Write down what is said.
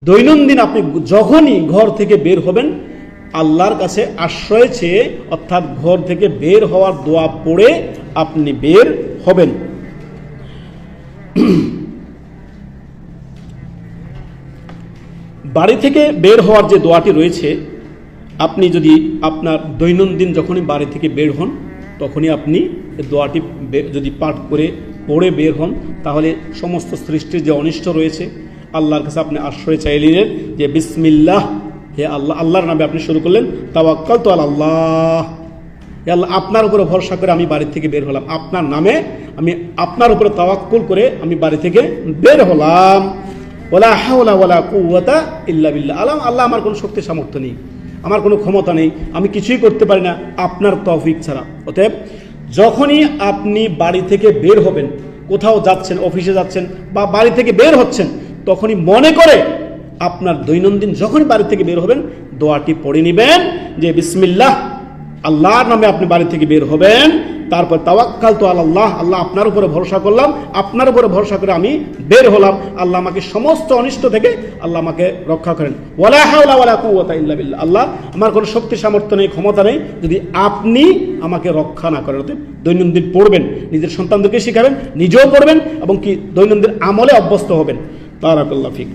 দৈনন্দিন আপনি যখনই ঘর থেকে বের হবেন আল্লাহর কাছে আশ্রয় চেয়ে অর্থাৎ ঘর থেকে বের হওয়ার দোয়া পড়ে আপনি বের হবেন। বাড়ি থেকে বের হওয়ার যে দোয়াটি রয়েছে, আপনি যদি আপনার দৈনন্দিন যখনই বাড়ি থেকে বের হন তখনই আপনি দোয়াটি যদি পাঠ করে পড়ে বের হন, তাহলে সমস্ত সৃষ্টির যে অনিষ্ট রয়েছে আল্লাহর কাছে আপনি আশ্রয় চাইলেন যে বিসমিল্লাহ, হে আল্লাহ, আল্লাহর নামে আপনি শুরু করলেন তাওয়াক্কালতু আলাল্লাহ, হে আল্লাহ আপনার উপরে ভরসা করে আমি বাড়ি থেকে বের হলাম, আপনার নামে আমি আপনার উপরে তাওয়াক্কুল করে আমি বাড়ি থেকে বের হলাম। ওয়ালা হাওলা ওয়ালা কুওয়াতা ইল্লা বিল্লাহ, আল্লাহ আমার কোনো শক্তি সামর্থ্য নেই, আমার কোনো ক্ষমতা নেই, আমি কিছুই করতে পারি না আপনার তৌফিক ছাড়া। অতএব যখনই আপনি বাড়ি থেকে বের হবেন, কোথাও যাচ্ছেন, অফিসে যাচ্ছেন বা বাড়ি থেকে বের হচ্ছেন, তখনই মনে করে আপনার দৈনন্দিন যখনই বাড়ি থেকে বের হবেন দোয়াটি পড়ে নেবেন যে বিসমিল্লাহ, আল্লাহর নামে আপনি বাড়ি থেকে বের হবেন, তারপর তাওয়াক্কালতু আলাল্লাহ, আল্লাহ আপনার উপরে ভরসা করলাম, আপনার উপরে ভরসা করে আমি বের হলাম, আল্লাহ আমাকে সমস্ত অনিষ্ট থেকে আল্লাহ আমাকে রক্ষা করেন। ওয়ালা হাওলা ওয়ালা কুওয়াতা ইল্লা বিল্লাহ, আল্লাহ আমার কোনো শক্তি সামর্থ্য নেই, ক্ষমতা নেই যদি আপনি আমাকে রক্ষা না করেন। দৈনন্দিন পড়বেন, নিজের সন্তানদেরকে শিখাবেন, নিজেও পড়বেন এবং কি দৈনন্দিন আমলে অভ্যস্ত হবেন। বারাকাল্লাহু ফিক।